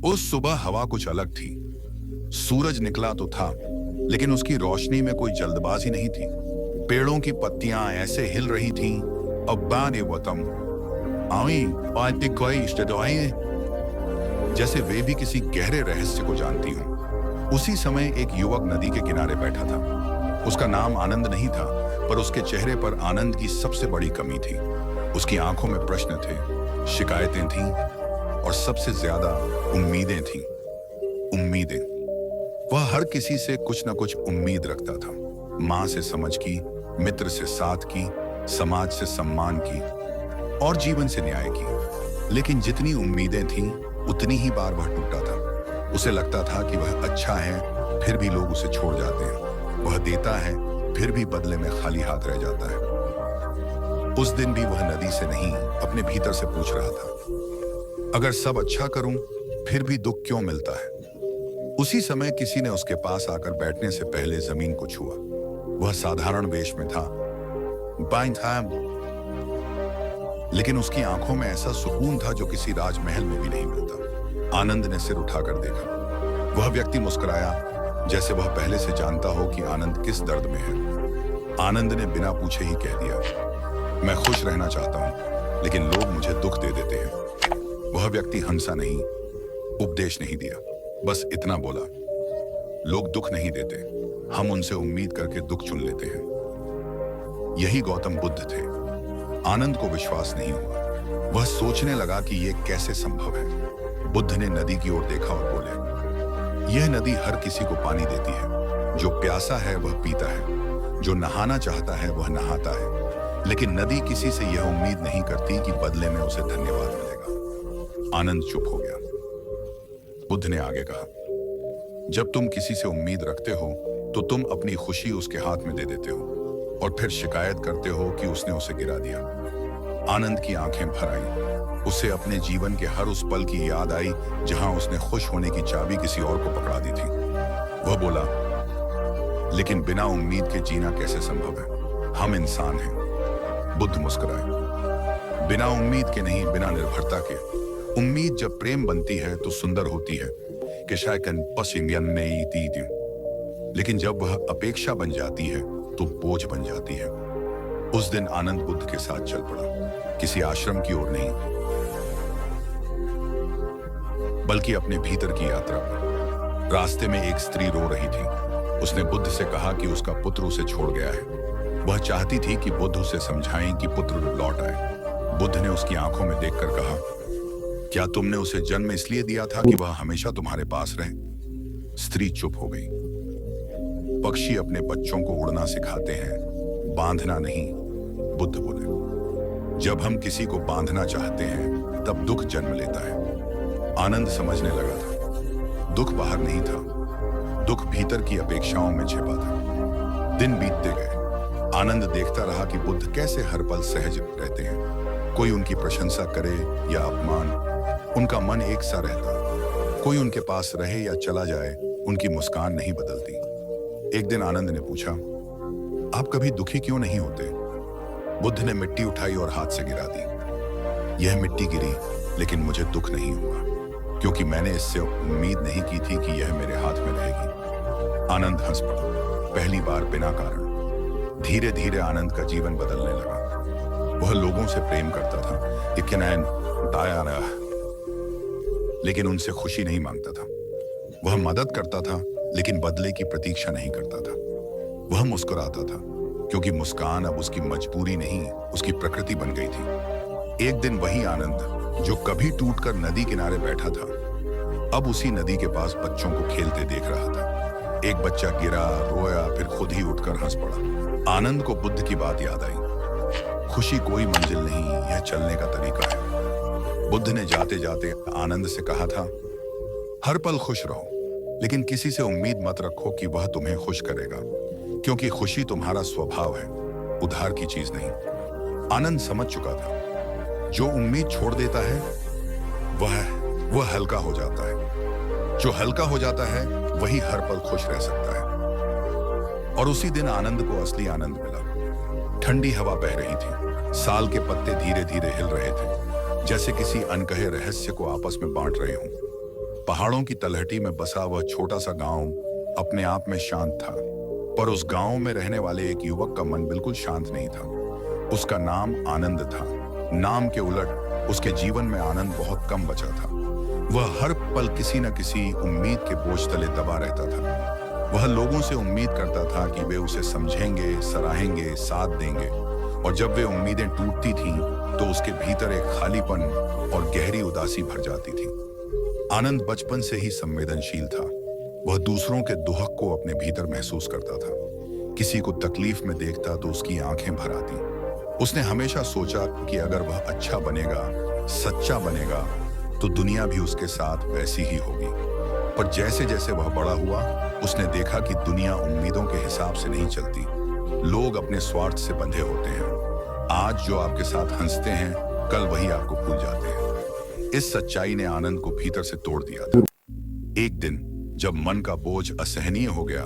उस सुबह हवा कुछ अलग थी। सूरज निकला तो था, लेकिन उसकी रोशनी में कोई जल्दबाजी नहीं थी। पेड़ों की पत्तियां ऐसे हिल रही थीं, अब्बा ने वतम आई बातें कोई इश्तदाई, जैसे वे भी किसी गहरे रहस्य को जानती हों। उसी समय एक युवक नदी के किनारे बैठा था। उसका नाम आनंद नहीं था, पर उसके चेहरे पर आनंद की सबसे बड़ी कमी थी। उसकी आंखों में प्रश्न थे, शिकायतें थीं और सबसे ज्यादा उम्मीदें थीं। उम्मीदें। वह हर किसी से कुछ न कुछ उम्मीद रखता था। माँ से समझ की, मित्र से साथ की, समाज से सम्मान की और जीवन से न्याय की। लेकिन जितनी उम्मीदें थीं, उतनी ही बार वह टूटा था। उसे लगता था कि वह अच्छा है, फिर भी लोग उसे छोड़ जाते हैं। वह देता है, फिर भी बदले में खाली हाथ रह जाता है। उस दिन भी वह नदी से नहीं, अपने भीतर से पूछ रहा था, अगर सब अच्छा करूं, फिर भी दुख क्यों मिलता है? उसी समय किसी ने उसके पास आकर बैठने से पहले जमीन को छुआ। वह साधारण वेश में था, बाइन था, लेकिन उसकी आंखों में ऐसा सुकून था जो किसी राजमहल में भी नहीं मिलता। आनंद ने सिर उठाकर देखा। वह व्यक्ति मुस्कुराया, जैसे वह पहले से जानता हो कि आनंद किस दर्द में है। आनंद ने बिना पूछे ही कह दिया, मैं खुश रहना चाहता हूं, लेकिन लोग मुझे दुख दे देते हैं। वह व्यक्ति हंसा नहीं, उपदेश नहीं दिया, बस इतना बोला, लोग दुख नहीं देते, हम उनसे उम्मीद करके दुख चुन लेते हैं। यही गौतम बुद्ध थे। आनंद को विश्वास नहीं हुआ। वह सोचने लगा कि यह कैसे संभव है। बुद्ध ने नदी की ओर देखा और बोले, यह नदी हर किसी को पानी देती है। जो प्यासा है वह पीता है, जो नहाना चाहता है वह नहाता है, लेकिन नदी किसी से यह उम्मीद नहीं करती कि बदले में उसे धन्यवाद मिलेगा। आनंद चुप हो गया। बुद्ध ने आगे कहा, जब तुम किसी से उम्मीद रखते हो तो तुम अपनी खुशी उसके हाथ में दे देते हो और फिर शिकायत करते हो कि उसने उसे गिरा दिया। आनंद की आंखें भर आईं। उसे अपने जीवन के हर उस पल की याद आई जहां उसने खुश होने की चाबी किसी और को पकड़ा दी थी। वह बोला, लेकिन बिना उम्मीद के जीना कैसे संभव है? हम इंसान हैं। बुद्ध मुस्कुराए, बिना उम्मीद के नहीं, बिना निर्भरता के। उम्मीद जब प्रेम बनती है तो सुंदर होती है कि शायकन पसिंगन नहीं दी, लेकिन जब वह अपेक्षा बन जाती है तो बोझ बन जाती है। उस दिन आनंद बुद्ध के साथ चल पड़ा, किसी आश्रम की ओर नहीं, बल्कि अपने भीतर की यात्रा पर। रास्ते में एक स्त्री रो रही थी। उसने बुद्ध से कहा कि उसका पुत्र उसे छोड़ गया है। वह चाहती थी कि बुद्ध उसे समझाएं कि पुत्र लौट आए। बुद्ध ने उसकी आंखों में देखकर कहा, क्या तुमने उसे जन्म इसलिए दिया था कि वह हमेशा तुम्हारे पास रहे? स्त्री चुप हो गई। पक्षी अपने बच्चों को उड़ना सिखाते हैं, बांधना नहीं, बुद्ध बोले। जब हम किसी को बांधना चाहते हैं तब दुख जन्म लेता है। आनंद समझने लगा था, दुख बाहर नहीं था, दुख भीतर की अपेक्षाओं में छिपा था। दिन बीतते गए। आनंद देखता रहा कि बुद्ध कैसे हर पल सहज रहते हैं। कोई उनकी प्रशंसा करे या अपमान, उनका मन एक सा रहता। कोई उनके पास रहे या चला जाए, उनकी मुस्कान नहीं बदलती। एक दिन आनंद ने पूछा, आप कभी दुखी क्यों नहीं होते? बुद्ध ने मिट्टी उठाई और हाथ से गिरा दी। यह मिट्टी गिरी, लेकिन मुझे दुख नहीं हुआ, क्योंकि मैंने इससे उम्मीद नहीं की थी कि यह मेरे हाथ में रहेगी। आनंद हंस पड़ा, पहली बार बिना कारण। धीरे धीरे आनंद का जीवन बदलने लगा। वह लोगों से प्रेम करता था, लेकिन उनसे खुशी नहीं मांगता था। वह मदद करता था, लेकिन बदले की प्रतीक्षा नहीं करता था। वह मुस्कुराता था, क्योंकि मुस्कान अब उसकी मजबूरी नहीं, उसकी प्रकृति बन गई थी। एक दिन वही आनंद जो कभी टूटकर नदी किनारे बैठा था, अब उसी नदी के पास बच्चों को खेलते देख रहा था। एक बच्चा गिरा, रोया, फिर खुद ही उठकर हंस पड़ा। आनंद को बुद्ध की बात याद आई, खुशी कोई मंजिल नहीं, यह चलने का तरीका है। बुद्ध ने जाते जाते आनंद से कहा था, हर पल खुश रहो, लेकिन किसी से उम्मीद मत रखो कि वह तुम्हें खुश करेगा, क्योंकि खुशी तुम्हारा स्वभाव है, उधार की चीज नहीं। आनंद समझ चुका था, जो उम्मीद छोड़ देता है वह हल्का हो जाता है। जो हल्का हो जाता है वही हर पल खुश रह सकता है। और उसी दिन आनंद को असली आनंद मिला। ठंडी हवा बह रही थी, साल के पत्ते धीरे धीरे हिल रहे थे, जैसे किसी अनकहे रहस्य को आपस में बांट रहे हों। पहाड़ों की तलहटी में बसा वह छोटा सा गांव अपने आप में शांत था, पर उस गांव में रहने वाले एक युवक का मन बिल्कुल शांत नहीं था। उसका नाम आनंद था। नाम के उलट उसके जीवन में आनंद बहुत कम बचा था। वह हर पल किसी न किसी उम्मीद के बोझ तले दबा रहता था। वह लोगों से उम्मीद करता था कि वे उसे समझेंगे, सराहेंगे, साथ देंगे, और जब वे उम्मीदें टूटती थीं तो उसके भीतर एक खालीपन और गहरी उदासी भर जाती थी। आनंद बचपन से ही संवेदनशील था। वह दूसरों के दुहक को अपने भीतर महसूस करता था। किसी को तकलीफ में देखता तो उसकी आंखें भर आती। उसने हमेशा सोचा कि अगर वह अच्छा बनेगा, सच्चा बनेगा, तो दुनिया भी उसके साथ वैसी ही होगी। पर जैसे जैसे वह बड़ा हुआ, उसने देखा कि दुनिया उम्मीदों के हिसाब से नहीं चलती। लोग अपने स्वार्थ से बंधे होते हैं। आज जो आपके साथ हंसते हैं, कल वही आपको भूल जाते हैं। इस सच्चाई ने आनंद को भीतर से तोड़ दिया था। एक दिन जब मन का बोझ असहनीय हो गया,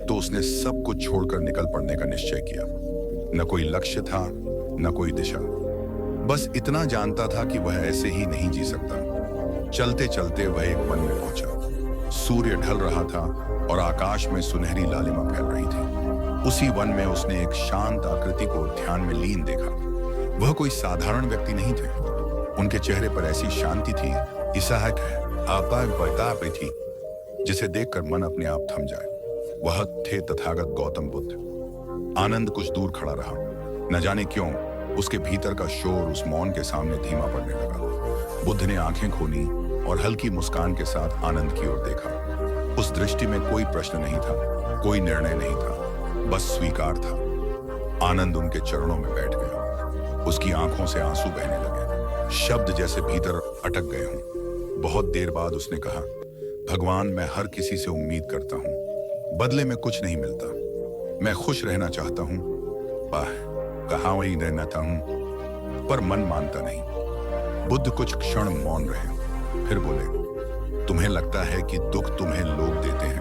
तो उसने सब कुछ छोड़कर निकल पड़ने का निश्चय किया। न कोई लक्ष्य था, न कोई दिशा। बस इतना जानता था कि वह ऐसे ही नहीं जी सकता। चलते चलते वह एक वन में पहुंचा। सूर्य ढल रहा था और आकाश में सुनहरी लालिमा फैल रही थी। उसी वन में उसने एक शांत आकृति को ध्यान में लीन देखा। वह कोई साधारण व्यक्ति नहीं थे। उनके चेहरे पर ऐसी शांति थी, थी जिसे देखकर मन अपने आप थम जाए। वह थे तथागत गौतम बुद्ध। आनंद कुछ दूर खड़ा रहा। न जाने क्यों उसके भीतर का शोर उस मौन के सामने धीमा पड़ने लगा। बुद्ध ने आंखें खोली और हल्की मुस्कान के साथ आनंद की ओर देखा। उस दृष्टि में कोई प्रश्न नहीं था, कोई निर्णय नहीं था, बस स्वीकार था। आनंद उनके चरणों में बैठ गया। उसकी आंखों से आंसू बहने लगे, शब्द जैसे भीतर अटक गए हों। बहुत देर बाद उसने कहा, भगवान, मैं हर किसी से उम्मीद करता हूं, बदले में कुछ नहीं मिलता। मैं खुश रहना चाहता हूं, कहाँ वही रहना था हूं, पर मन मानता नहीं। बुद्ध कुछ क्षण मौन रहे, फिर बोले, तुम्हें लगता है कि दुख तुम्हें लोग देते हैं?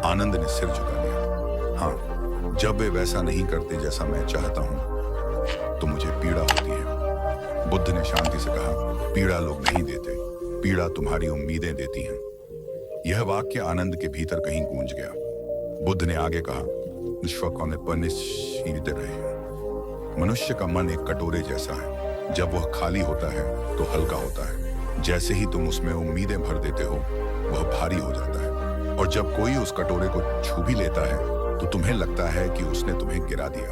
आनंद ने सिर झुका लिया। हाँ, जब वे वैसा नहीं करते जैसा मैं चाहता हूं, तो मुझे पीड़ा होती है। बुद्ध ने शांति से कहा, पीड़ा लोग नहीं देते, पीड़ा तुम्हारी उम्मीदें देती हैं। यह वाक्य आनंद के भीतर कहीं गूंज गया। बुद्ध ने आगे कहा, मनुष्य का मन एक कटोरे जैसा है। जब वह खाली होता है तो हल्का होता है। जैसे ही तुम उसमें उम्मीदें भर देते हो, वह भारी हो जाता है। और जब कोई उस कटोरे को छू भी लेता है तो तुम्हें लगता है कि उसने तुम्हें गिरा दिया।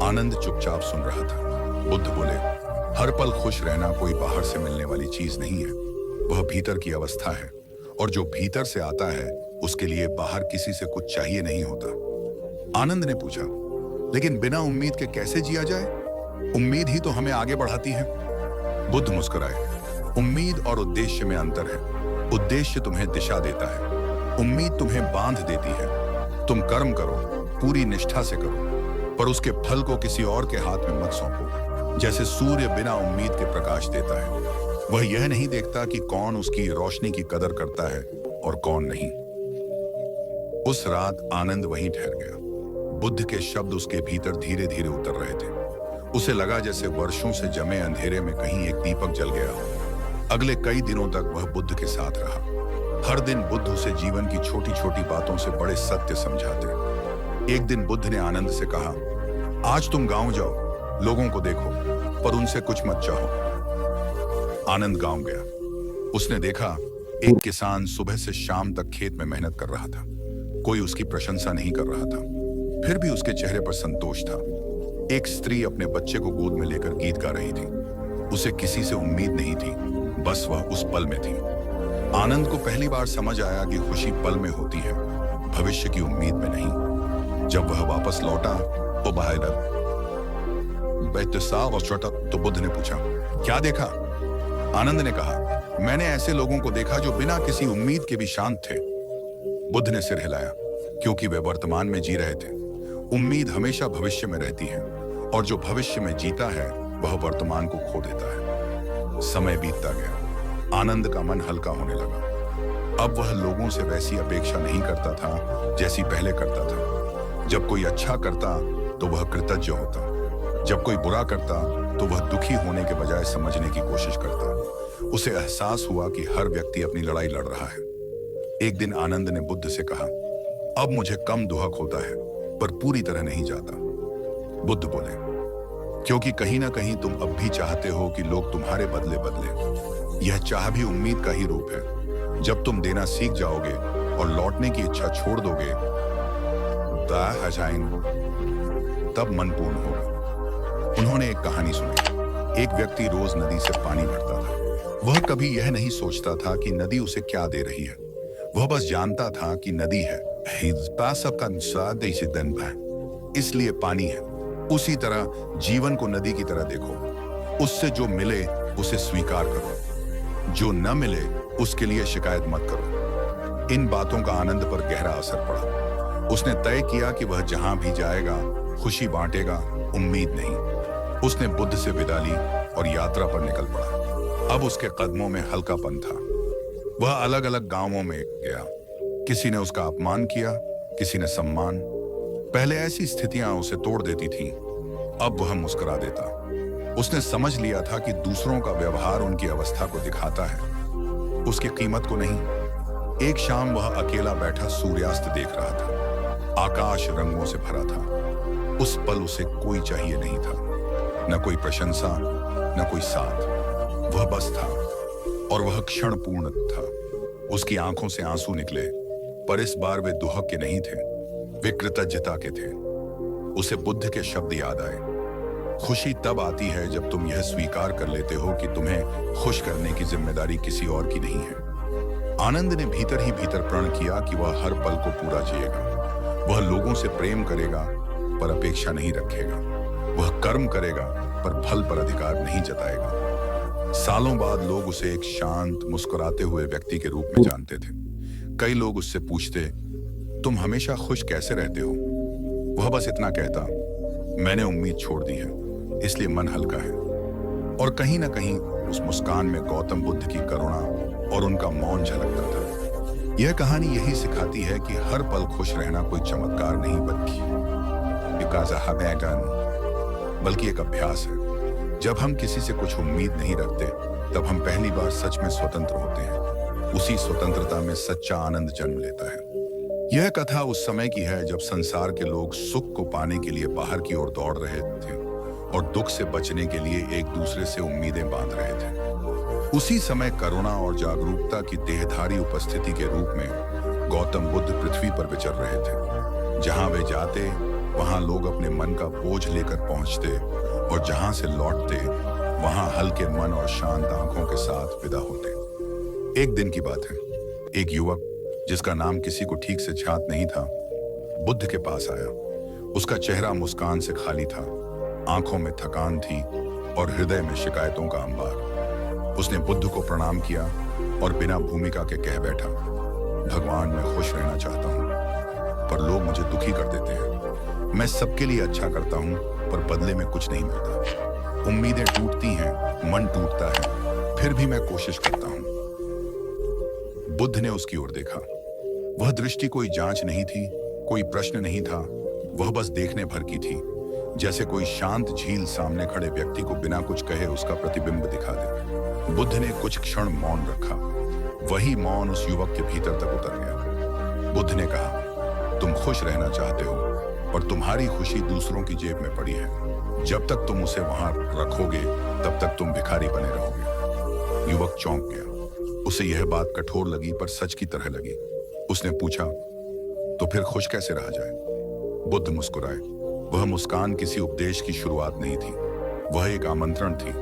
आनंद चुपचाप सुन रहा था। बुद्ध बोले, हर पल खुश रहना कोई बाहर से मिलने वाली चीज नहीं है, वह भीतर की अवस्था है। और जो भीतर से आता है, उसके लिए बाहर किसी से कुछ चाहिए नहीं होता। आनंद ने पूछा, लेकिन बिना उम्मीद के कैसे जिया जाए? उम्मीद ही तो हमें आगे बढ़ाती है। बुद्ध मुस्कुराए, उम्मीद और उद्देश्य में अंतर है। उद्देश्य तुम्हें दिशा देता है, उम्मीद तुम्हें बांध देती है। तुम कर्म करो, पूरी निष्ठा से करो, पर उसके फल को किसी और के हाथ में मत सौंपो। जैसे सूर्य बिना उम्मीद के प्रकाश देता है, वह यह नहीं देखता कि कौन उसकी रोशनी की कदर करता है और कौन नहीं। उस रात आनंद वहीं ठहर गया। बुद्ध के शब्द उसके भीतर धीरे धीरे उतर रहे थे। उसे लगा जैसे वर्षों से जमे अंधेरे में कहीं एक दीपक जल गया हो। अगले कई दिनों तक वह बुद्ध के साथ रहा। हर दिन बुद्ध उसे जीवन की छोटी छोटी बातों से बड़े सत्य समझाते। एक दिन बुद्ध ने आनंद से कहा, आज तुम गांव जाओ, लोगों को देखो, पर उनसे कुछ मत चाहो। आनंद गांव गया। उसने देखा एक किसान सुबह से शाम तक खेत में मेहनत कर रहा था। कोई उसकी प्रशंसा नहीं कर रहा था, फिर भी उसके चेहरे पर संतोष था। एक स्त्री अपने बच्चे को गोद में लेकर गीत गा रही थी। उसे किसी से उम्मीद नहीं थी, बस वह उस पल में थी। आनंद को पहली बार समझ आया कि खुशी पल में होती है, भविष्य की उम्मीद में नहीं। जब वह वापस लौटा तो बाहर तो बुद्ध ने पूछा, क्या देखा? आनंद ने कहा, मैंने ऐसे लोगों को देखा जो बिना किसी उम्मीद के भी शांत थे। बुद्ध ने सिर हिलाया, क्योंकि वे वर्तमान में जी रहे थे। उम्मीद हमेशा भविष्य में रहती है, और जो भविष्य में जीता है वह वर्तमान को खो देता है। समय बीतता गया। आनंद का मन हल्का होने लगा। अब वह लोगों से वैसी अपेक्षा नहीं करता था जैसी पहले करता था। जब कोई अच्छा करता तो वह कृतज्ञ होता, जब कोई बुरा करता तो वह दुखी होने के बजाय समझने की कोशिश करता। उसे एहसास हुआ कि हर व्यक्ति अपनी लड़ाई लड़ रहा है। एक दिन आनंद ने बुद्ध से कहा, अब मुझे कम दुहक होता है, पर पूरी तरह नहीं जाता। बुद्ध बोले, क्योंकि कहीं ना कहीं तुम अब भी चाहते हो कि लोग तुम्हारे बदले बदले। यह चाह भी उम्मीद का ही रूप है। जब तुम देना सीख जाओगे और लौटने की इच्छा छोड़ दोगे, तब मन पूर्ण होगा। उन्होंने एक कहानी सुनी। एक व्यक्ति रोज नदी से पानी भरता था। वह कभी यह नहीं सोचता था कि नदी उसे क्या दे रही है। वह बस जानता था कि नदी है, इसलिए पानी है। उसी तरह जीवन को नदी की तरह देखो। उससे जो मिले उसे स्वीकार करो, जो न मिले उसके लिए शिकायत मत करो। इन बातों का आनंद पर गहरा असर पड़ा। उसने तय किया कि वह जहां भी जाएगा खुशी बांटेगा, उम्मीद नहीं। उसने बुद्ध से विदा ली और यात्रा पर निकल पड़ा। अब उसके कदमों में हल्कापन था। वह अलग अलग गांवों में गया। किसी ने उसका अपमान किया, किसी ने सम्मान। पहले ऐसी स्थितियां उसे तोड़ देती थीं, अब वह मुस्कुरा देता। उसने समझ लिया था कि दूसरों का व्यवहार उनकी अवस्था को दिखाता है, उसकी कीमत को नहीं। एक शाम वह अकेला बैठा सूर्यास्त देख रहा था। आकाश रंगों से भरा था। उस पल उसे कोई चाहिए नहीं था, न कोई प्रशंसा, न कोई साथ। वह बस था और वह क्षण पूर्ण था। उसकी आंखों से आंसू निकले, पर इस बार वे दुहक के नहीं थे, वे कृतज्ञता के थे। उसे बुद्ध के शब्द याद आए, खुशी तब आती है जब तुम यह स्वीकार कर लेते हो कि तुम्हें खुश करने की जिम्मेदारी किसी और की नहीं है। आनंद ने भीतर ही भीतर प्रण किया कि वह हर पल को पूरा जिएगा। वह लोगों से प्रेम करेगा पर अपेक्षा नहीं रखेगा। वह कर्म करेगा पर फल पर अधिकार नहीं जताएगा। सालों बाद लोग उसे एक शांत, मुस्कुराते हुए व्यक्ति के रूप में जानते थे। कई लोग उससे पूछते, तुम हमेशा खुश कैसे रहते हो? वह बस इतना कहता, मैंने उम्मीद छोड़ दी है, इसलिए मन हल्का है। और कहीं ना कहीं उस मुस्कान में गौतम बुद्ध की करुणा और उनका मौन झलकता था। यह कहानी यही सिखाती है कि हर पल खुश रहना कोई चमत्कार नहीं, बल्कि एक अभ्यास है। जब हम किसी से कुछ उम्मीद नहीं रखते, तब हम पहली बार सच में स्वतंत्र होते हैं। उसी स्वतंत्रता में सच्चा आनंद जन्म लेता है। यह कथा उस समय की है जब संसार के लोग सुख को पाने के लिए बाहर की ओर दौड़ रहे थे और दुख से बचने के लिए एक दूसरे से उम्मीदें बांध रहे थे। उसी समय करुणा और जागरूकता की देहधारी उपस्थिति के रूप में गौतम बुद्ध पृथ्वी पर विचर रहे थे। जहां वे जाते, वहां लोग अपने मन का बोझ लेकर पहुंचते और जहां से लौटते, वहां हल्के मन और शांत आंखों के साथ विदा होते। एक दिन की बात है, एक युवक जिसका नाम किसी को ठीक से ज्ञात नहीं था, बुद्ध के पास आया। उसका चेहरा मुस्कान से खाली था, आंखों में थकान थी और हृदय में शिकायतों का अंबार। उसने बुद्ध को प्रणाम किया और बिना भूमिका के कह बैठा, भगवान, मैं खुश रहना चाहता हूँ, पर लोग मुझे दुखी कर देते हैं। मैं सबके लिए अच्छा करता हूँ, पर बदले में कुछ नहीं मिलता। उम्मीदें टूटती हैं, मन टूटता है, फिर भी मैं कोशिश करता हूँ। बुद्ध ने उसकी ओर देखा। वह दृष्टि कोई जांच नहीं थी, कोई प्रश्न नहीं था, वह बस देखने भर की थी। जैसे कोई शांत झील सामने खड़े व्यक्ति को बिना कुछ कहे उसका प्रतिबिंब दिखा दे। बुद्ध ने कुछ क्षण मौन रखा। वही मौन उस युवक के भीतर तक उतर गया। बुद्ध ने कहा, तुम खुश रहना चाहते हो, और तुम्हारी खुशी दूसरों की जेब में पड़ी है। जब तक तुम उसे वहां रखोगे, तब तक तुम भिखारी बने रहोगे। युवक चौंक गया। उसे यह बात कठोर लगी, पर सच की तरह लगी। उसने पूछा, तो फिर खुश कैसे रहा जाए? बुद्ध मुस्कुराए। वह मुस्कान किसी उपदेश की शुरुआत नहीं थी, वह एक आमंत्रण थी।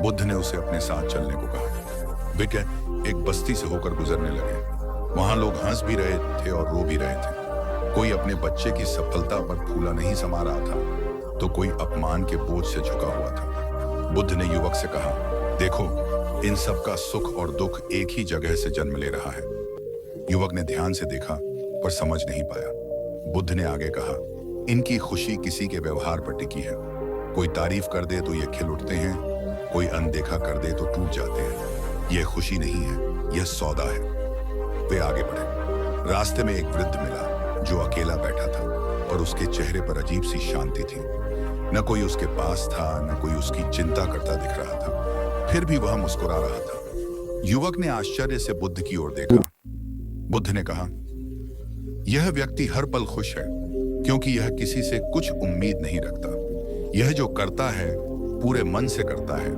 बुद्ध ने उसे अपने साथ चलने को कहा। वे एक बस्ती से होकर गुजरने लगे। वहां लोग हंस भी रहे थे और रो भी रहे थे। कोई अपने बच्चे की सफलता पर फूला नहीं समा रहा था, तो कोई अपमान के बोझ से झुका हुआ था। बुद्ध ने युवक से कहा, देखो, इन सब का सुख और दुख एक ही जगह से जन्म ले रहा है। युवक ने ध्यान से देखा, पर समझ नहीं पाया। बुद्ध ने आगे कहा, इनकी खुशी किसी के व्यवहार पर टिकी है। कोई तारीफ कर दे तो ये खिल उठते हैं, कोई अनदेखा कर दे तो टूट जाते हैं। यह खुशी नहीं है, यह सौदा है। वे आगे बढ़े। रास्ते में एक वृद्ध मिला जो अकेला बैठा था, पर उसके चेहरे पर अजीब सी शांति थी। न कोई उसके पास था, न कोई उसकी चिंता करता दिख रहा था। फिर भी वह मुस्कुरा रहा था। युवक ने आश्चर्य से बुद्ध की ओर देखा। बुद्ध ने कहा, यह व्यक्ति हर पल खुश है क्योंकि यह किसी से कुछ उम्मीद नहीं रखता। यह जो करता है पूरे मन से करता है,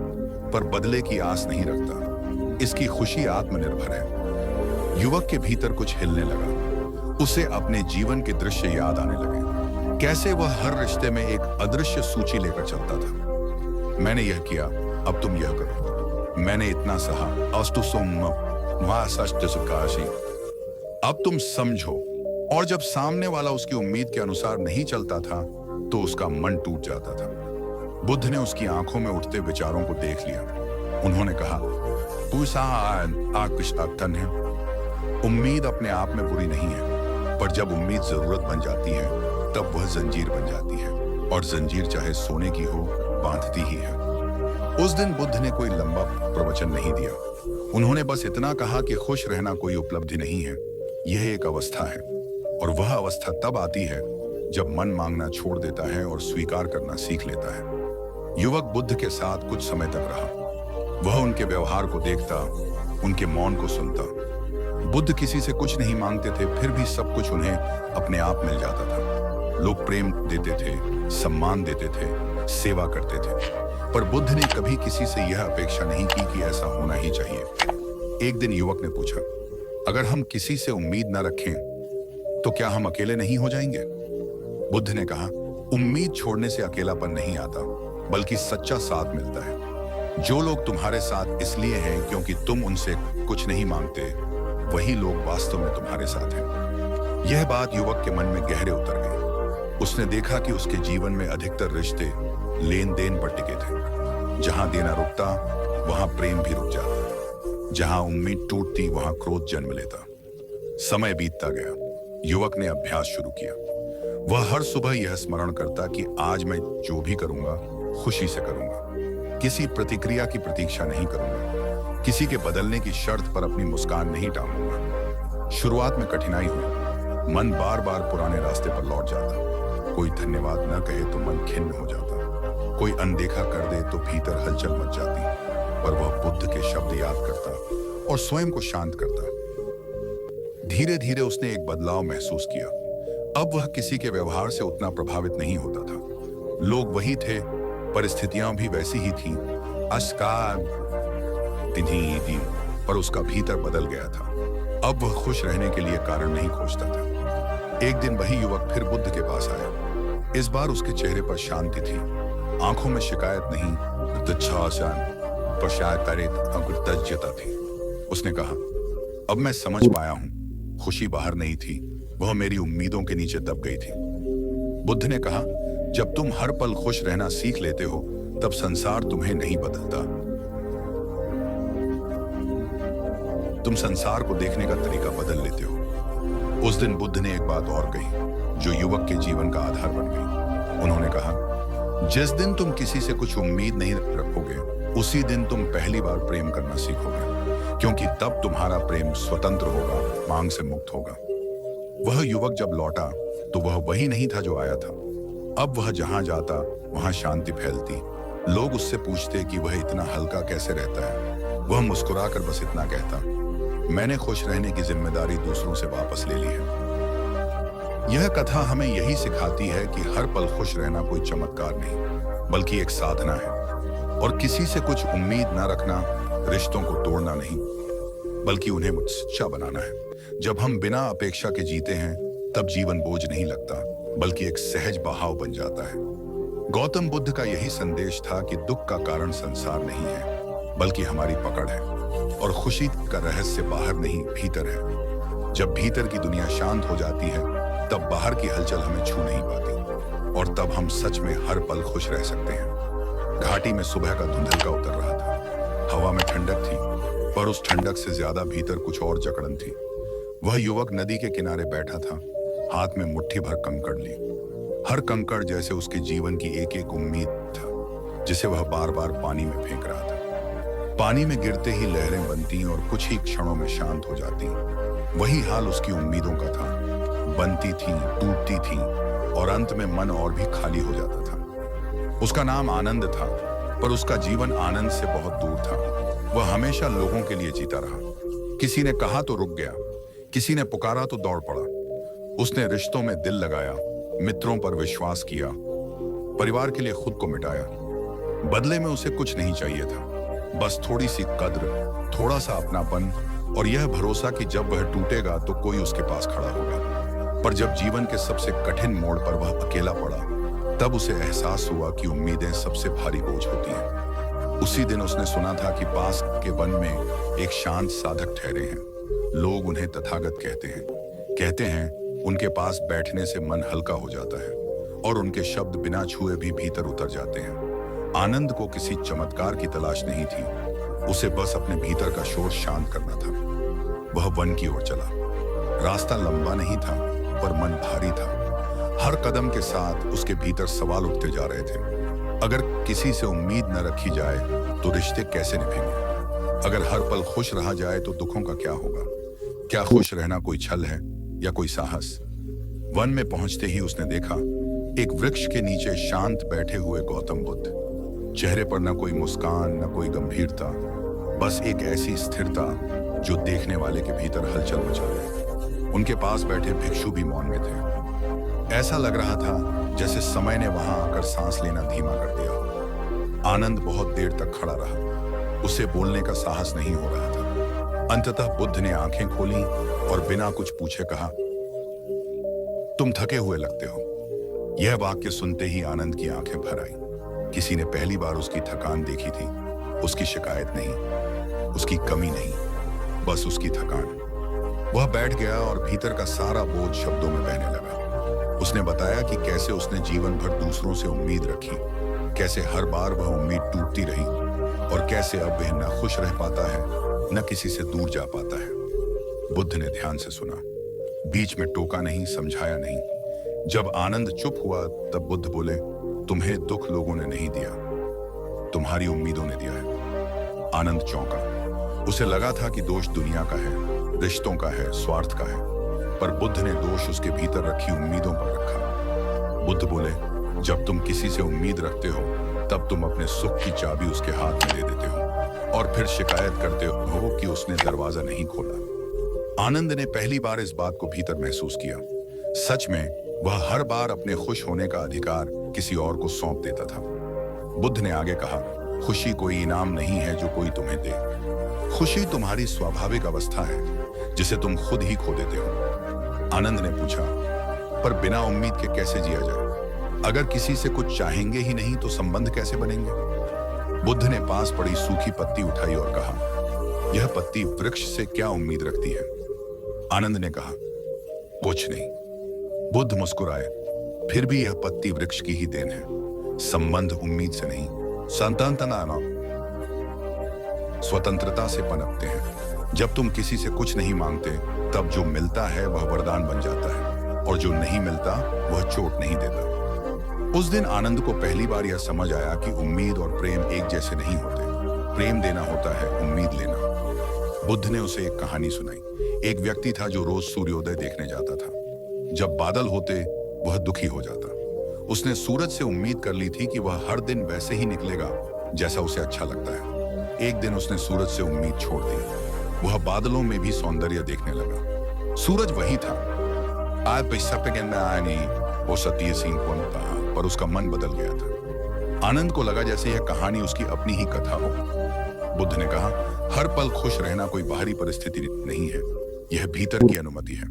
पर बदले की आस नहीं रखता। इसकी खुशी आत्मनिर्भर है। युवक के भीतर कुछ हिलने लगा। उसे अपने जीवन के दृश्य याद आने लगे। कैसे वह हर रिश्ते में एक अदृश्य सूची लेकर चलता था। मैंने यह किया, अब तुम यह करो। मैंने इतना सहा, अस्तु सुकाशी। अब तुम समझो। और जब सामने वाला उसकी उम्मीद के अनुसार नहीं चलता था तो उसका मन टूट जाता था। बुद्ध ने उसकी आंखों में उठते विचारों को देख लिया। उन्होंने कहा, है उम्मीद अपने आप में बुरी नहीं है, पर जब उम्मीद जरूरत बन जाती है तब वह जंजीर बन जाती है, और जंजीर चाहे सोने की हो बांधती ही है। उस दिन बुद्ध ने कोई लंबा प्रवचन नहीं दिया। उन्होंने बस इतना कहा कि खुश रहना कोई उपलब्धि नहीं है, यह एक अवस्था है, और वह अवस्था तब आती है जब मन मांगना छोड़ देता है और स्वीकार करना सीख लेता है। युवक बुद्ध के साथ कुछ समय तक रहा। वह उनके व्यवहार को देखता, उनके मौन को सुनता। बुद्ध किसी से कुछ नहीं मांगते थे, फिर भी सब कुछ उन्हें अपने आप मिल जाता था। लोग प्रेम देते थे, सम्मान देते थे, सेवा करते थे, पर बुद्ध ने कभी किसी से यह अपेक्षा नहीं की कि ऐसा होना ही चाहिए। एक दिन युवक ने पूछा, अगर हम किसी से उम्मीद न रखें तो क्या हम अकेले नहीं हो जाएंगे? बुद्ध ने कहा, उम्मीद छोड़ने से अकेलापन नहीं आता, बल्कि सच्चा साथ मिलता है। जो लोग तुम्हारे साथ इसलिए हैं क्योंकि तुम उनसे कुछ नहीं मांगते, वही लोग वास्तव में तुम्हारे साथ हैं। यह बात युवक के मन में गहरे उतर गई। उसने देखा कि उसके जीवन में अधिकतर रिश्ते लेन देन पर टिके थे। जहां देना रुकता, वहां प्रेम भी रुक जाता। जहां उम्मीद टूटती, वहां क्रोध जन्म लेता। समय बीतता गया। युवक ने अभ्यास शुरू किया। वह हर सुबह यह स्मरण करता कि आज मैं जो भी करूंगा खुशी से करूंगा। किसी प्रतिक्रिया की प्रतीक्षा नहीं करूंगा। किसी के बदलने की शर्त पर अपनी मुस्कान नहीं टालूंगा। शुरुआत में कठिनाई हुई। मन बार बार पुराने रास्ते पर लौट जाता। कोई धन्यवाद न कहे तो मन खिन्न हो जाता। कोई अनदेखा कर दे तो भीतर हलचल मच जाती। पर वह बुद्ध के शब्द याद करता और स्वयं को शांत करता। धीरे धीरे उसने एक बदलाव महसूस किया। अब वह किसी के व्यवहार से उतना प्रभावित नहीं होता था। लोग वही थे, परिस्थितियां भी वैसी ही थीं। पर उसका भीतर बदल गया था। अब वह खुश रहने के लिए कारण नहीं खोजता था। एक दिन वही युवक फिर बुद्ध के पास आया। इस बार उसके चेहरे पर शांति थी, आंखों में शिकायत नहीं, पर शायद थी। उसने कहा, अब मैं समझ पाया हूं, खुशी बाहर नहीं थी, वह मेरी उम्मीदों के नीचे दब गई थी। बुद्ध ने कहा, जब तुम हर पल खुश रहना सीख लेते हो, तब संसार तुम्हें नहीं बदलता। तुम संसार को देखने का तरीका बदल लेते हो। उस दिन बुद्ध ने एक बात और कही, जो युवक के जीवन का आधार बन गई। उन्होंने कहा, जिस दिन तुम किसी से कुछ उम्मीद नहीं रखोगे, उसी दिन तुम पहली बार प्रेम करना सीखोगे, क्योंकि तब तुम्हारा प्रेम स्वतंत्र होगा, मांग से मुक्त होगा। वह युवक जब लौटा तो वह वही नहीं था जो आया था। अब वह जहां जाता वहां शांति फैलती। लोग उससे पूछते कि वह इतना हल्का कैसे रहता है। वह मुस्कुराकर बस इतना कहता, मैंने खुश रहने की जिम्मेदारी दूसरों से वापस ले ली है। यह कथा हमें यही सिखाती है कि हर पल खुश रहना कोई चमत्कार नहीं, बल्कि एक साधना है। और किसी से कुछ उम्मीद न रखना रिश्तों को तोड़ना नहीं, बल्कि उन्हें सच्चा बनाना है। जब हम बिना अपेक्षा के जीते हैं, तब जीवन बोझ नहीं लगता, बल्कि एक सहज बहाव बन जाता है। गौतम बुद्ध का यही संदेश था कि दुख का कारण संसार नहीं है, बल्कि हमारी पकड़ है, और खुशी का रहस्य बाहर नहीं, भीतर है। जब भीतर की दुनिया शांत हो जाती है, तब बाहर की हलचल हमें छू नहीं पाती, और तब हम सच में हर पल खुश रह सकते हैं। घाटी में सुबह का धुंधलका उतर रहा था। हवा में ठंडक थी, पर उस ठंडक से ज्यादा भीतर कुछ और जकड़न थी। वह युवक नदी के किनारे बैठा था, हाथ में मुट्ठी भर कंकड़ ली। हर कंकड़ जैसे उसके जीवन की एक एक उम्मीद था, जिसे वह बार बार पानी में फेंक रहा था। पानी में गिरते ही लहरें बनती और कुछ ही क्षणों में शांत हो जाती। वही हाल उसकी उम्मीदों का था, बनती थी, टूटती थी, और अंत में मन और भी खाली हो जाता था। उसका नाम आनंद था, पर उसका जीवन आनंद से बहुत दूर था। वह हमेशा लोगों के लिए जीता रहा। किसी ने कहा तो रुक गया, किसी ने पुकारा तो दौड़ पड़ा। उसने रिश्तों में दिल लगाया, मित्रों पर विश्वास किया, परिवार के लिए खुद को मिटाया। बदले में उसे कुछ नहीं चाहिए था, बस थोड़ी सी कद्र, थोड़ा सा अपनापन और यह भरोसा कि जब वह टूटेगा तो कोई उसके पास खड़ा होगा। पर जब जीवन के सबसे कठिन मोड़ पर वह अकेला पड़ा, तब उसे एहसास हुआ कि उम्मीदें सबसे भारी बोझ होती हैं। उसी दिन उसने सुना था कि पास के वन में एक शांत साधक ठहरे हैं। लोग उन्हें तथागत कहते हैं उनके पास बैठने से मन हल्का हो जाता है और उनके शब्द बिना छुए भी भीतर उतर जाते हैं। आनंद को किसी चमत्कार की तलाश नहीं थी, उसे बस अपने भीतर का शोर शांत करना था। वह वन की ओर चला। रास्ता लंबा नहीं था, पर मन भारी था। हर कदम के साथ उसके भीतर सवाल उठते जा रहे थे। अगर किसी से उम्मीद न रखी जाए तो रिश्ते कैसे निभेंगे? अगर हर पल खुश रहा जाए तो दुखों का क्या होगा? क्या खुश रहना कोई छल है या कोई साहस? वन में पहुंचते ही उसने देखा एक वृक्ष के नीचे शांत बैठे हुए गौतम बुद्ध। चेहरे पर न कोई मुस्कान, न कोई गंभीरता, बस एक ऐसी स्थिरता जो देखने वाले के भीतर हलचल मचा दे। उनके पास बैठे भिक्षु भी मौन में थे। ऐसा लग रहा था जैसे समय ने वहां आकर सांस लेना धीमा कर दिया। आनंद बहुत देर तक खड़ा रहा, उसे बोलने का साहस नहीं हो रहा था। अंततः बुद्ध ने आंखें खोली और बिना कुछ पूछे कहा, तुम थके हुए लगते हो। यह वाक्य सुनते ही आनंद की आंखें भर आई। किसी ने पहली बार उसकी थकान देखी थी। उसकी शिकायत नहीं, उसकी कमी नहीं, बस उसकी थकान। वह बैठ गया और भीतर का सारा बोझ शब्दों में बहने लगा। उसने बताया कि कैसे उसने जीवन भर दूसरों से उम्मीद रखी, कैसे हर बार वह उम्मीद टूटती रही और कैसे अब वह न खुश रह पाता है, न किसी से दूर जा पाता है। बुद्ध ने ध्यान से सुना, बीच में टोका नहीं, समझाया नहीं। जब आनंद चुप हुआ तब बुद्ध बोले, तुम्हें दुख लोगों ने नहीं दिया, तुम्हारी उम्मीदों ने दिया है। आनंद चौंका। उसे लगा था कि दोष दुनिया का है, रिश्तों का है, स्वार्थ का है, पर बुद्ध ने दोष उसके भीतर रखी उम्मीदों पर रखा। बुद्ध बोले, जब तुम किसी से उम्मीद रखते हो तब तुम अपने सुख की चाबी उसके हाथ में दे देते हो और फिर शिकायत करते हो कि उसने दरवाजा नहीं खोला। आनंद ने पहली बार इस बात को भीतर महसूस किया। सच में वह हर बार अपने खुश होने का अधिकार किसी और को सौंप देता था। बुद्ध ने आगे कहा, खुशी कोई इनाम नहीं है जो कोई तुम्हें दे। खुशी तुम्हारी स्वाभाविक अवस्था है जिसे तुम खुद ही खो देते हो। आनंद ने पूछा, पर बिना उम्मीद के कैसे जिया जाए? अगर किसी से कुछ चाहेंगे ही नहीं तो संबंध कैसे बनेंगे? बुद्ध ने पास पड़ी सूखी पत्ती उठाई और कहा, यह पत्ती वृक्ष से क्या उम्मीद रखती है? आनंद ने कहा, कुछ नहीं। बुद्ध मुस्कुराए, फिर भी यह पत्ती वृक्ष की ही देन है। संबंध उम्मीद से नहीं, स्वतंत्रता से पनपते हैं। जब तुम किसी से कुछ नहीं मांगते तब जो मिलता है वह वरदान बन जाता है और जो नहीं मिलता वह चोट नहीं देता। उस दिन आनंद को पहली बार यह समझ आया कि उम्मीद और प्रेम एक जैसे नहीं होते। प्रेम देना होता है, उम्मीद लेना। बुद्ध ने उसे एक कहानी सुनाई। एक व्यक्ति था जो रोज सूर्योदय देखने जाता था। जब बादल होते वह दुखी हो जाता। उसने सूरज से उम्मीद कर ली थी कि वह हर दिन वैसे ही निकलेगा जैसा उसे अच्छा लगता है। एक दिन उसने सूरज से उम्मीद छोड़ दी। वह बादलों में भी सौंदर्य देखने लगा। सूरज वही था, वो सत्य सिंह को कहा, पर उसका मन बदल गया था। आनंद को लगा जैसे यह कहानी उसकी अपनी ही कथा हो। बुद्ध ने कहा, हर पल खुश रहना कोई बाहरी परिस्थिति नहीं है, यह भीतर की अनुमति है।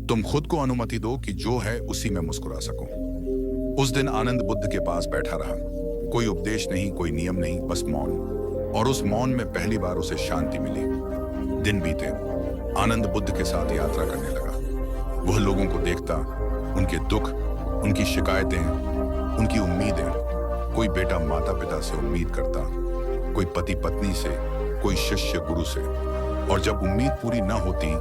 तुम खुद को अनुमति दो कि जो है उसी में मुस्कुरा सको। उस दिन आनंद बुद्ध के पास बैठा रहा। कोई उपदेश नहीं, कोई नियम नहीं, बस मौन। और उस मौन में पहली बार उसे शांति मिली। दिन बीते, आनंद बुद्ध के साथ यात्रा करने लगा। वह लोगों को देखता, उनके दुख, उनकी शिकायतें, उनकी उम्मीदें। कोई बेटा माता पिता से उम्मीद करता, कोई पति पत्नी से, कोई शिष्य गुरु से। और जब उम्मीद पूरी न होती,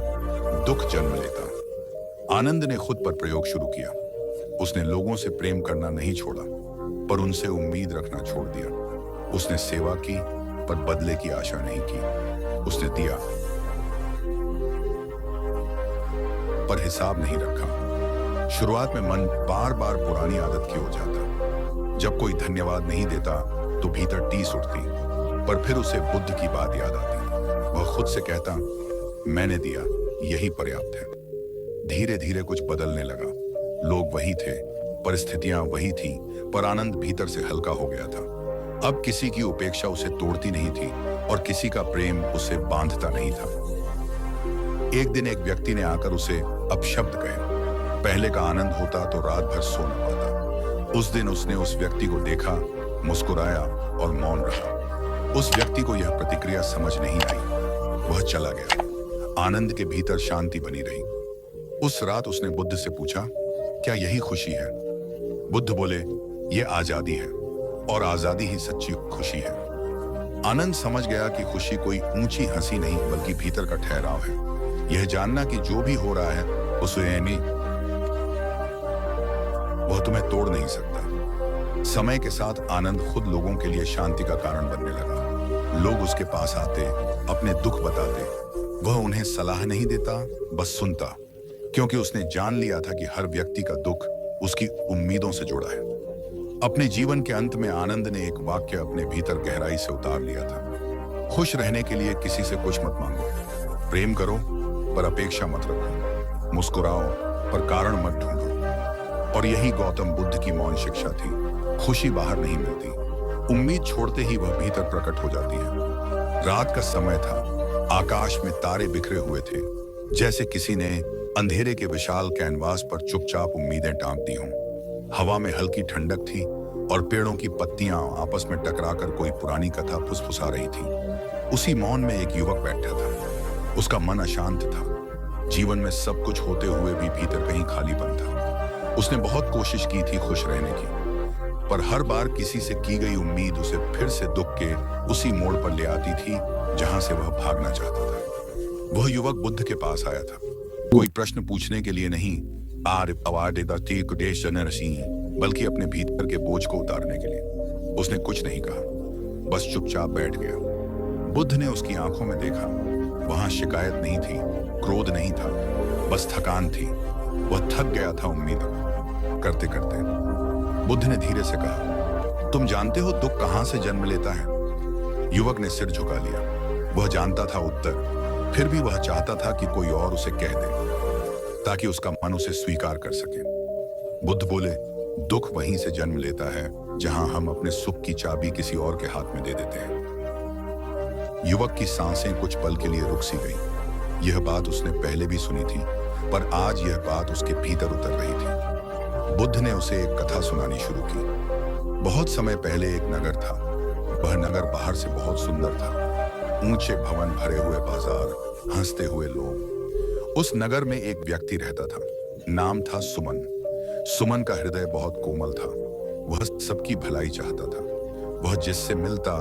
दुख जन्म लेता। आनंद ने खुद पर प्रयोग शुरू किया। उसने लोगों से प्रेम करना नहीं छोड़ा, पर उनसे उम्मीद रखना छोड़ दिया। उसने सेवा की, पर बदले की आशा नहीं की। उसने दिया, पर हिसाब नहीं रखा। शुरुआत में मन बार बार पुरानी आदत की हो जाता। जब कोई धन्यवाद नहीं देता तो भीतर टीस उठती। पर फिर उसे बुद्ध की बात याद आती। वह खुद से कहता, मैंने दिया, यही पर्याप्त है। धीरे धीरे कुछ बदलने लगा। लोग वही थे, परिस्थितियां वही थी, पर आनंद भीतर से हल्का हो गया था। अब किसी की उपेक्षा उसे तोड़ती नहीं थी और किसी का प्रेम उसे बांधता नहीं था। एक दिन एक व्यक्ति ने आकर उसे अपशब्द कहे। पहले का आनंद होता तो रात भर सो न पाता। उस दिन उसने उस व्यक्ति को देखा, मुस्कुराया और मौन रहा। उस व्यक्ति को यह प्रतिक्रिया समझ नहीं आई। वह चला गया। आनंद के भीतर शांति बनी रही। उस रात उसने बुद्ध से पूछा, क्या यही खुशी है? बुद्ध बोले, यह आजादी है और आजादी ही सच्ची खुशी है। आनंद समझ गया कि खुशी कोई ऊंची हंसी नहीं बल्कि भीतर का ठहराव है। यह जानना कि जो भी हो रहा है उसे वह तुम्हें तोड़ नहीं सकता। समय के साथ आनंद खुद लोगों के लिए शांति का कारण बनने लगा। लोग उसके पास आते, अपने दुख बताते। वह उन्हें सलाह नहीं देता, बस सुनता, क्योंकि उसने जान लिया था कि हर व्यक्ति का दुख उसकी उम्मीदों से जुड़ा है। अपने जीवन के अंत में आनंद ने एक वाक्य अपने भीतर गहराई से उतार लिया था। खुश रहने के लिए किसी से कुछ मत मांगो। प्रेम करो पर अपेक्षा मत रखो। मुस्कुराओ पर कारण मत ढूंढो। और यही गौतम बुद्ध की मौन शिक्षा थी। खुशी बाहर नहीं मिलती, उम्मीद छोड़ते ही वह भीतर प्रकट हो जाती है। रात का समय था। आकाश में तारे बिखरे हुए थे, जैसे किसी ने अंधेरे के विशाल कैनवास पर चुपचाप उम्मीदें टांग दी हों। हवा में हल्की ठंडक थी और पेड़ों की पत्तियां आपस में टकराकर कोई पुरानी कथा फुसफुसा रही थी। उसी मौन में एक युवक बैठा था। उसका मन अशांत था। जीवन में सब कुछ होते हुए भी भीतर कहीं खालीपन था। उसने बहुत कोशिश की थी खुश रहने की, पर हर बार किसी से की गई उम्मीद उसे फिर से दुख के उसी मोड़ पर ले आती थी जहां से वह भागना चाहता था। वह युवक बुद्ध के पास आया था, कोई प्रश्न पूछने के लिए नहीं, बल्कि अपने भीतर के बोझ को उतारने के लिए। उसने कुछ नहीं कहा, बस चुपचाप बैठ गया। बुद्ध ने उसकी आंखों में देखा। वहां शिकायत नहीं थी, क्रोध नहीं था, बस थकान थी। वह थक गया था उम्मीद करते करते। बुद्ध ने धीरे से कहा, तुम जानते हो दुख कहां से जन्म लेता है? युवक ने सिर झुका लिया। वह जानता था उत्तर, फिर भी वह चाहता था कि कोई और उसे कह दे, ताकि उसका मन उसे स्वीकार कर सके। बुद्ध बोले, दुख वहीं से जन्म लेता है जहां हम अपने सुख की चाबी किसी और के हाथ में दे देते हैं। युवक की सांसें कुछ पल के लिए रुक सी गई। यह बात उसने पहले भी सुनी थी, पर आज यह बात उसके भीतर उतर रही थी। बुद्ध ने उसे एक कथा सुनानी शुरू की। बहुत समय पहले एक नगर था। वह नगर बाहर से बहुत सुंदर था। ऊंचे भवन, भरे हुए बाजार, हंसते हुए लोग। उस नगर में एक व्यक्ति रहता था। नाम था सुमन। सुमन का हृदय बहुत कोमल था। वह सबकी भलाई चाहता था। वह जिससे मिलता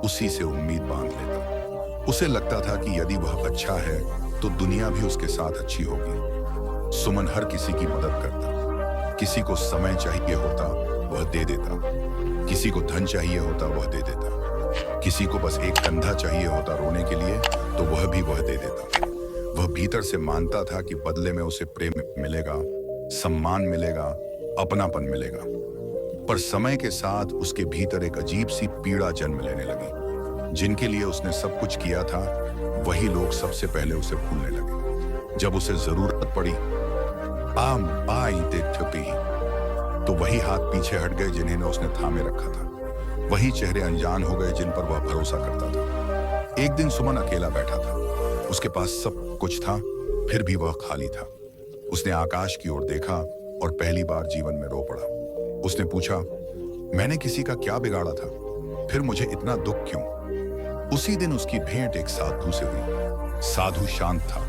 उसी से उम्मीद बांध लेता। उसे लगता था कि यदि वह अच्छा है तो दुनिया भी उसके साथ अच्छी होगी। सुमन हर किसी की मदद करता। किसी को समय चाहिए होता, वह दे देता। किसी को धन चाहिए होता, वह दे देता। किसी को बस एक कंधा चाहिए होता रोने के लिए, तो वह भी वह दे देता। वह भीतर से मानता था कि बदले में उसे प्रेम मिलेगा, सम्मान मिलेगा, अपनापन मिलेगा। पर समय के साथ उसके भीतर एक अजीब सी पीड़ा जन्म लेने लगी। जिनके लिए उसने सब कुछ किया था, वही लोग सबसे पहले उसे भूलने लगे। जब उसे जरूरत पड़ी, तो वही हाथ पीछे हट गए जिन्हें उसने थामे रखा था। वही चेहरे अनजान हो गए जिन पर वह भरोसा करता था। एक दिन सुमन अकेला बैठा था। उसके पास सब कुछ था, फिर भी वह खाली था। उसने आकाश की ओर देखा और पहली बार जीवन में रो पड़ा। उसने पूछा, मैंने किसी का क्या बिगाड़ा था? फिर मुझे इतना दुख क्यों? उसी दिन उसकी भेंट एक साधु से हुई। साधु शांत था।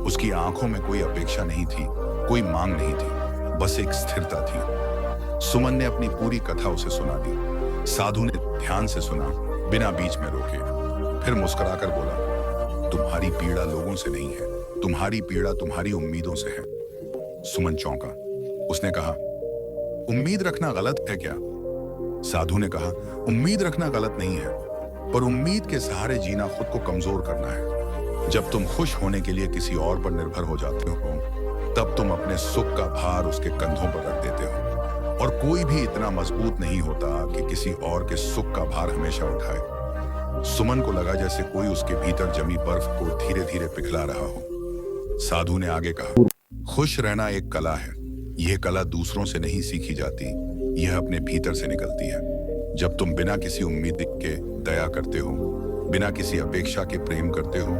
उसकी आंखों में कोई अपेक्षा नहीं थी, कोई मांग नहीं थी, बस एक स्थिरता थी। सुमन ने अपनी पूरी कथा उसे सुना दी। साधु ने ध्यान से सुना, बिना बीच में रोके। फिर मुस्कुराकर बोला, तुम्हारी पीड़ा लोगों से नहीं है, तुम्हारी पीड़ा तुम्हारी उम्मीदों से है। सुमन चौंका। उसने कहा, उम्मीद रखना गलत है क्या? साधु ने कहा, उम्मीद रखना गलत नहीं है, पर उम्मीद के सहारे जीना खुद को कमजोर करना है। जब तुम खुश होने के लिए किसी और पर निर्भर हो जाते हो, तब तुम अपने सुख का भार उसके कंधों पर रख देते हो। और कोई भी इतना मजबूत नहीं होता कि किसी और के सुख का भार हमेशा उठाए। सुमन को लगा जैसे कोई उसके भीतर जमी बर्फ को धीरे धीरे पिघला रहा हो। साधु ने आगे कहा, खुश रहना एक कला है। यह कला दूसरों से नहीं सीखी जाती, यह अपने भीतर से निकलती है। जब तुम बिना किसी उम्मीद के दया करते हो, बिना किसी अपेक्षा के प्रेम करते हो,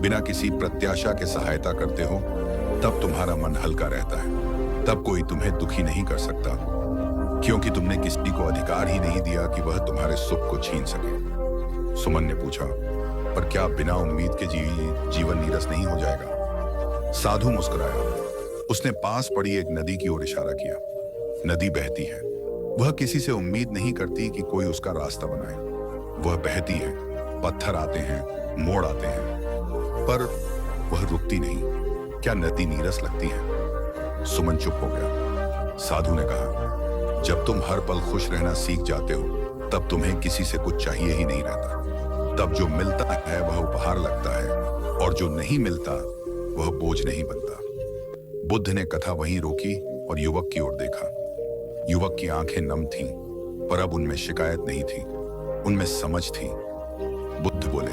बिना किसी प्रत्याशा के सहायता करते हो, तब तुम्हारा मन हल्का रहता है। तब कोई तुम्हें दुखी नहीं कर सकता, क्योंकि तुमने किसी को अधिकार ही नहीं दिया कि वह तुम्हारे सुख को छीन सके। सुमन ने पूछा, पर क्या बिना उम्मीद के जीवन नीरस नहीं हो जाएगा? साधु मुस्कुराया। उसने पास पड़ी एक नदी की ओर इशारा किया। नदी बहती है, वह किसी से उम्मीद नहीं करती कि कोई उसका रास्ता बनाए। वह बहती है, पत्थर आते हैं, मोड़ आते हैं, पर वह रुकती नहीं। क्या नदी नीरस लगती है? सुमन चुप हो गया। साधु ने कहा, जब तुम हर पल खुश रहना सीख जाते हो, तब तुम्हें किसी से कुछ चाहिए ही नहीं रहता। तब जो मिलता है वह उपहार लगता है, और जो नहीं मिलता वह बोझ नहीं बनता। बुद्ध ने कथा वहीं रोकी और युवक की ओर देखा। युवक की आंखें नम थीं, पर अब उनमें शिकायत नहीं थी, उनमें समझ थी। बुद्ध बोले,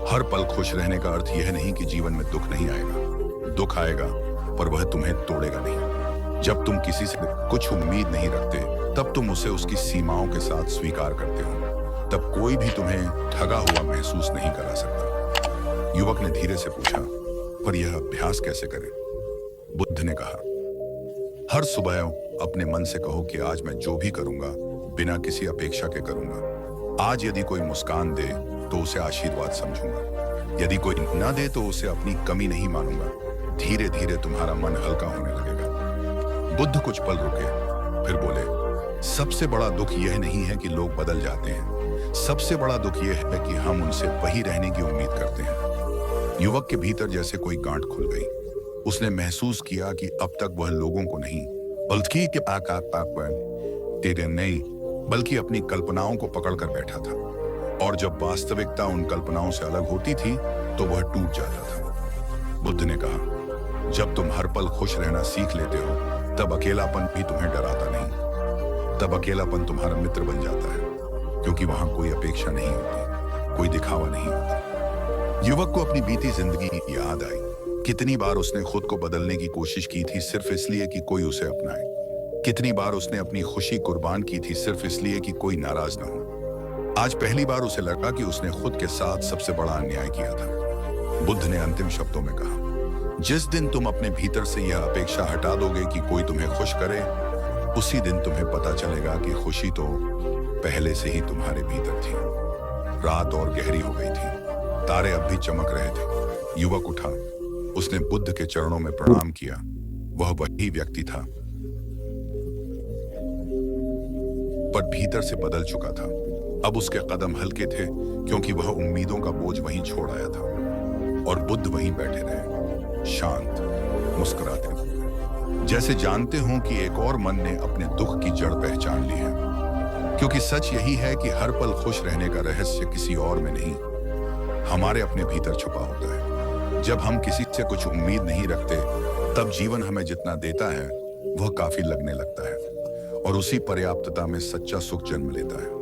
हर पल खुश रहने का अर्थ यह नहीं कि जीवन में दुख नहीं आएगा। दुख आएगा, पर वह तुम्हें तोड़ेगा नहीं। जब तुम किसी से कुछ उम्मीद नहीं रखते, तब तुम उसे उसकी सीमाओं के साथ स्वीकार करते हो। तब कोई भी तुम्हें ठगा हुआ महसूस नहीं करा सकता। युवक ने धीरे से पूछा, पर यह अभ्यास कैसे करें? बुद्ध ने कहा, हर सुबह अपने मन से कहो कि आज मैं जो भी करूंगा बिना किसी अपेक्षा के करूंगा। आज यदि कोई मुस्कान दे तो उसे आशीर्वाद समझूंगा, यदि कोई न दे तो उसे अपनी कमी नहीं मानूंगा। धीरे धीरे तुम्हारा मन हल्का होने लगेगा। बुद्ध कुछ पल रुके, फिर बोले, सबसे बड़ा दुख यह नहीं है कि लोग बदल जाते हैं, सबसे बड़ा दुख यह है कि हम उनसे वही रहने की उम्मीद करते हैं। युवक के भीतर जैसे कोई गांठ खुल गई। उसने महसूस किया कि अब तक वह लोगों को नहीं बल्कि अपनी कल्पनाओं को पकड़कर बैठा था, और जब वास्तविकता उन कल्पनाओं से अलग होती थी तो वह टूट जाता था। बुद्ध ने कहा, जब तुम हर पल खुश रहना सीख लेते हो, तब अकेलापन भी तुम्हें डराता नहीं। तब अकेलापन तुम्हारा मित्र बन जाता है, क्योंकि वहां कोई अपेक्षा नहीं होती, कोई दिखावा नहीं होता। युवक को अपनी बीती जिंदगी याद आई। कितनी बार उसने खुद को बदलने की कोशिश की थी सिर्फ इसलिए कि कोई उसे अपनाए। कितनी बार उसने अपनी खुशी कुर्बान की थी सिर्फ इसलिए कि कोई नाराज न हो। आज पहली बार उसे लगा कि उसने खुद के साथ सबसे बड़ा अन्याय किया था। बुद्ध ने अंतिम शब्दों में कहा, जिस दिन तुम अपने भीतर से यह अपेक्षा हटा दोगे कि कोई तुम्हें खुश करे, उसी दिन तुम्हें पता चलेगा कि खुशी तो पहले से ही तुम्हारे भीतर थी। रात और गहरी हो गई थी, तारे अब भी चमक रहे थे। युवक उठा, उसने बुद्ध के चरणों में प्रणाम किया। वह वही व्यक्ति था, पर भीतर से बदल चुका था। अब उसके कदम हल्के थे, क्योंकि वह उम्मीदों का बोझ वहीं छोड़ आया था। और बुद्ध वहीं बैठे रहे, शांत, मुस्कुराते, जैसे जानते हों कि एक और मन ने अपने दुख की जड़ पहचान ली है। क्योंकि सच यही है कि हर पल खुश रहने का रहस्य किसी और में नहीं, हमारे अपने भीतर छुपा होता है। जब हम किसी से कुछ उम्मीद नहीं रखते, तब जीवन हमें जितना देता है वह काफी लगने लगता है, और उसी पर्याप्तता में सच्चा सुख जन्म लेता है।